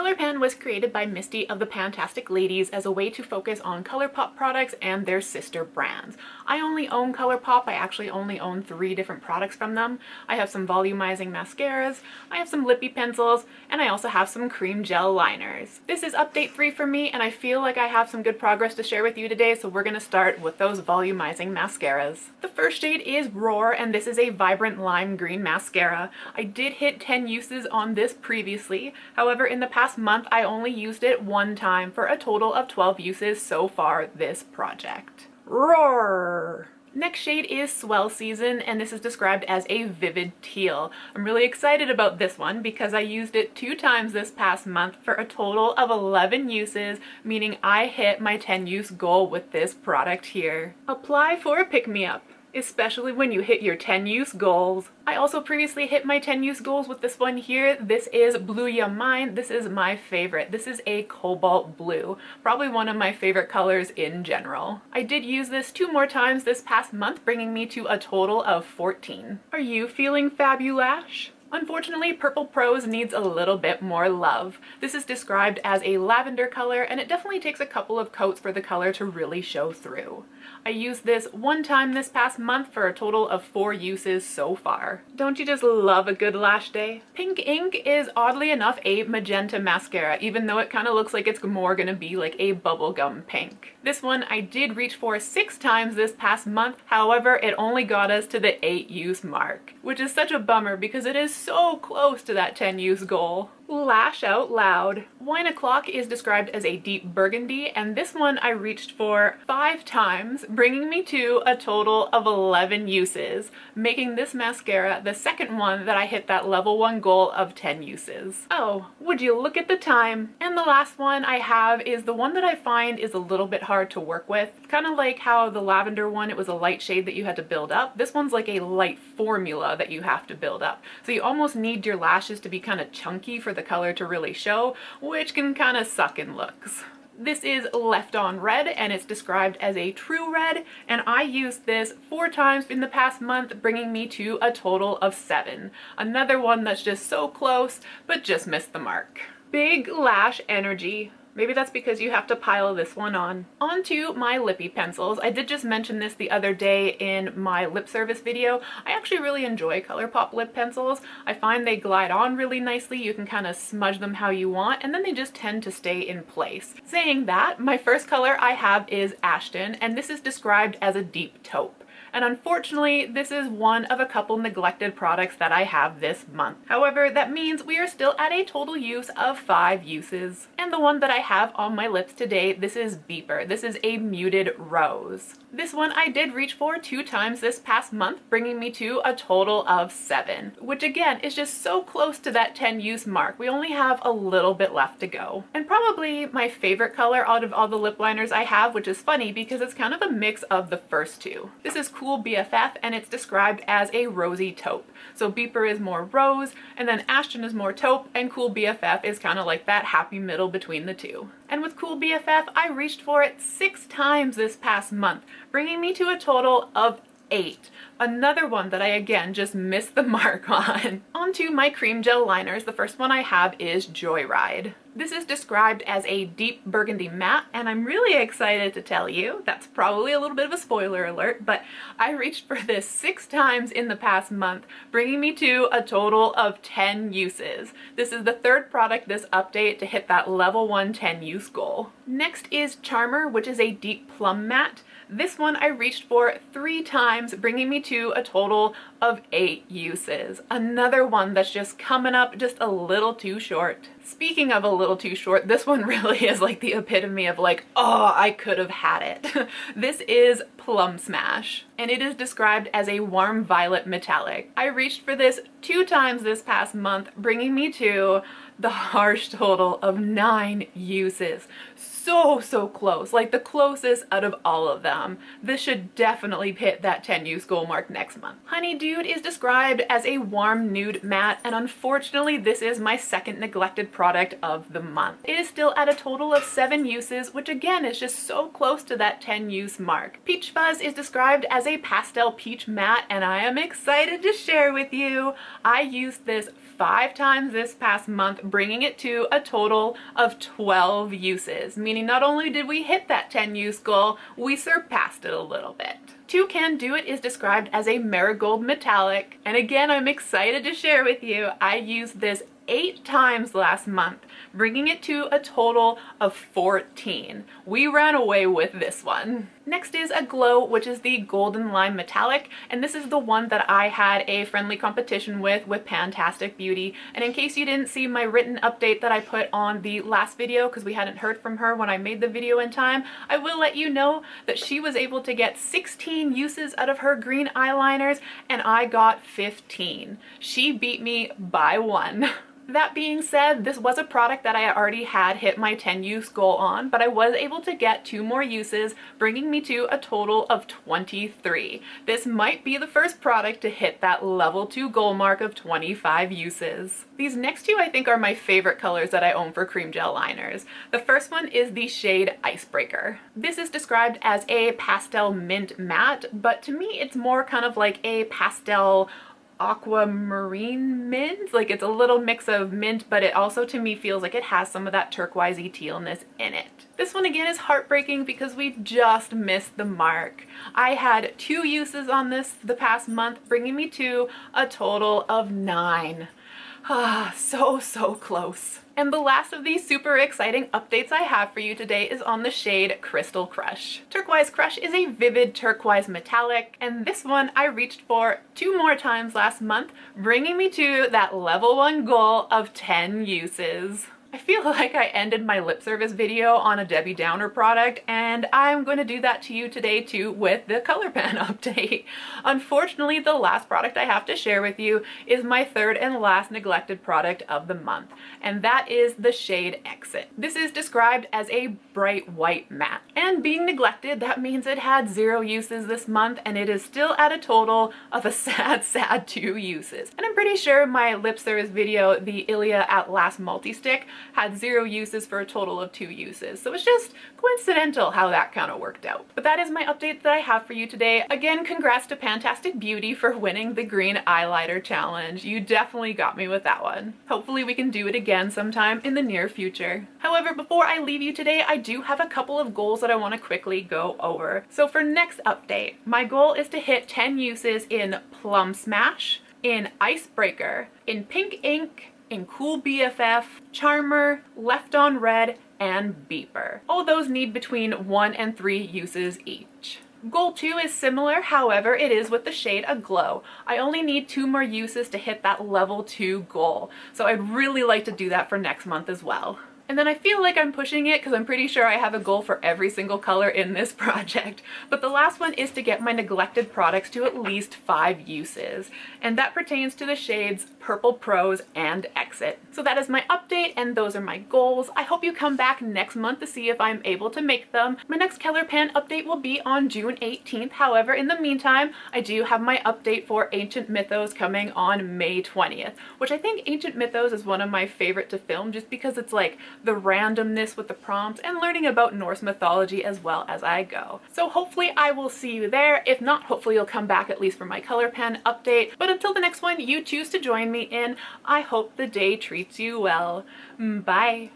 ColourPan was created by Misty of the PANtastic ladies as a way to focus on Colourpop products and their sister brands. I only own Colourpop. I actually only own 3 different products from them. I have some Volumizing Mascaras, I have some Lippie Pencils, and I also have some Creme Gel Liners. This is update 3 for me, and I feel like I have some good progress to share with you today, so we're going to start with those Volumizing Mascaras. The first shade is Roar, and this is a vibrant lime green mascara. I did hit 10 uses on this previously. However, in the past month, I only used it 1 time for a total of 12 uses so far this project. Roar! Next shade is Swell Season, and this is described as a vivid teal. I'm really excited about this one because I used it 2 times this past month for a total of 11 uses, meaning I hit my 10 use goal with this product here. Apply for a pick-me-up, especially when you hit your 10 use goals. I also previously hit my 10 use goals with this one here. This is Blue Ya Mine. This is my favorite. This is a cobalt blue, probably one of my favorite colors in general. I did use this 2 more times this past month, bringing me to a total of 14. Are you feeling fabulash? Unfortunately, Purple Prose needs a little bit more love. This is described as a lavender color, and it definitely takes a couple of coats for the color to really show through. I used this 1 time this past month for a total of 4 uses so far. Don't you just love a good lash day? Pink Ink is oddly enough a magenta mascara, even though it kind of looks like it's more gonna be like a bubblegum pink. This one I did reach for 6 times this past month, however it only got us to the 8 use mark, which is such a bummer because it is so close to that 10 use goal. Lash out loud. Wine O'Clock is described as a deep burgundy, and this one I reached for 5 times, bringing me to a total of 11 uses, making this mascara the second one that I hit that level 1 goal of 10 uses. Oh, would you look at the time? And the last one I have is the one that I find is a little bit hard to work with. Kind of like how the lavender one, it was a light shade that you had to build up. This one's like a light formula that you have to build up. So you almost need your lashes to be kind of chunky for the color to really show, which can kind of suck in looks. This is Left On Red, and it's described as a true red, and I used this 4 times in the past month, bringing me to a total of 7. Another one that's just so close, but just missed the mark. Big lash energy. Maybe that's because you have to pile this one on. On to my Lippie Pencils. I did just mention this the other day in my lip service video. I actually really enjoy Colourpop lip pencils. I find they glide on really nicely. You can kind of smudge them how you want, and then they just tend to stay in place. Saying that, my first color I have is Ashton, and this is described as a deep taupe. And unfortunately, this is one of a couple neglected products that I have this month. However, that means we are still at a total use of 5 uses. And the one that I have on my lips today, this is Beeper. This is a muted rose. This one I did reach for 2 times this past month, bringing me to a total of 7, which again is just so close to that 10 use mark. We only have a little bit left to go. And probably my favorite color out of all the lip liners I have, which is funny because it's kind of a mix of the first 2. This is Cool BFF, and it's described as a rosy taupe. So Beeper is more rose, and then Ashton is more taupe, and Cool BFF is kind of like that happy middle between the 2. And with Cool BFF, I reached for it 6 times this past month, bringing me to a total of 8. Another one that I again just missed the mark on. On to my Creme Gel Liners. The first one I have is Joyride. This is described as a deep burgundy matte, and I'm really excited to tell you, that's probably a little bit of a spoiler alert, but I reached for this 6 times in the past month, bringing me to a total of 10 uses. This is the 3rd product this update to hit that level 1 10 use goal. Next is Charmer, which is a deep plum matte. This one I reached for 3 times, bringing me to a total of 8 uses. Another one that's just coming up just a little too short. Speaking of a little too short, this one really is like the epitome of like, oh, I could have had it. This is Plum Smash, and it is described as a warm violet metallic. I reached for this 2 times this past month, bringing me to the harsh total of 9 uses. so close, like the closest out of all of them. This should definitely hit that 10 use goal mark next month. Honey Dude is described as a warm nude matte, and unfortunately this is my second neglected product of the month. It is still at a total of 7 uses, which again is just so close to that 10 use mark. Peach Fuzz is described as a pastel peach matte, and I am excited to share with you. I used this 5 times this past month, bringing it to a total of 12 uses, meaning not only did we hit that 10 use goal, we surpassed it a little bit. Can Do It is described as a marigold metallic, and again I'm excited to share with you, I used this 8 times last month, bringing it to a total of 14. We ran away with this one. Next is a Glow, which is the Golden Lime Metallic, and this is the one that I had a friendly competition with PANtastic Beauty. And in case you didn't see my written update that I put on the last video, because we hadn't heard from her when I made the video in time, I will let you know that she was able to get 16 uses out of her green eyeliners, and I got 15. She beat me by 1. That being said, this was a product that I already had hit my 10 use goal on, but I was able to get 2 more uses, bringing me to a total of 23. This might be the first product to hit that level 2 goal mark of 25 uses. These next 2 I think are my favorite colors that I own for Creme Gel Liners. The first one is the shade Icebreaker. This is described as a pastel mint matte, but to me it's more kind of like a pastel aquamarine mint. Like it's a little mix of mint, but it also to me feels like it has some of that turquoisey tealness in it. This one again is heartbreaking because we just missed the mark. I had 2 uses on this the past month, bringing me to a total of 9. So close. And the last of these super exciting updates I have for you today is on the shade Crystal Crush. Turquoise Crush is a vivid turquoise metallic, and this one I reached for 2 more times last month, bringing me to that level 1 goal of 10 uses. I feel like I ended my lip service video on a Debbie Downer product, and I'm going to do that to you today too with the ColourPan update. Unfortunately, the last product I have to share with you is my 3rd and last neglected product of the month, and that is the shade Exit. This is described as a bright white matte, and being neglected, that means it had 0 uses this month, and it is still at a total of a sad 2 uses. And I'm pretty sure my lip service video, the Ilia at Last Multi-Stick, had 0 uses for a total of 2 uses. So it's just coincidental how that kind of worked out. But that is my update that I have for you today. Again, congrats to PANtastic Beauty for winning the green eyeliner challenge. You definitely got me with that one. Hopefully we can do it again sometime in the near future. However, before I leave you today, I do have a couple of goals that I want to quickly go over. So for next update, my goal is to hit 10 uses in Plum Smash, in Icebreaker, in Pink Ink, in Cool BFF, Charmer, Left on Red, and Beeper. All those need between 1 and 3 uses each. Goal 2 is similar, however it is with the shade Aglow. I only need 2 more uses to hit that level 2 goal, so I'd really like to do that for next month as well. And then I feel like I'm pushing it because I'm pretty sure I have a goal for every single color in this project. But the last one is to get my neglected products to at least 5 uses. And that pertains to the shades Purple Prose and Exit. So that is my update and those are my goals. I hope you come back next month to see if I'm able to make them. My next ColourPan update will be on June 18th. However, in the meantime, I do have my update for Ancient Mythos coming on May 20th, which I think Ancient Mythos is one of my favorite to film just because it's like the randomness with the prompts and learning about Norse mythology as well as I go. So hopefully I will see you there. If not, hopefully you'll come back at least for my ColourPan update. But until the next one you choose to join me in, I hope the day treats you well. Bye!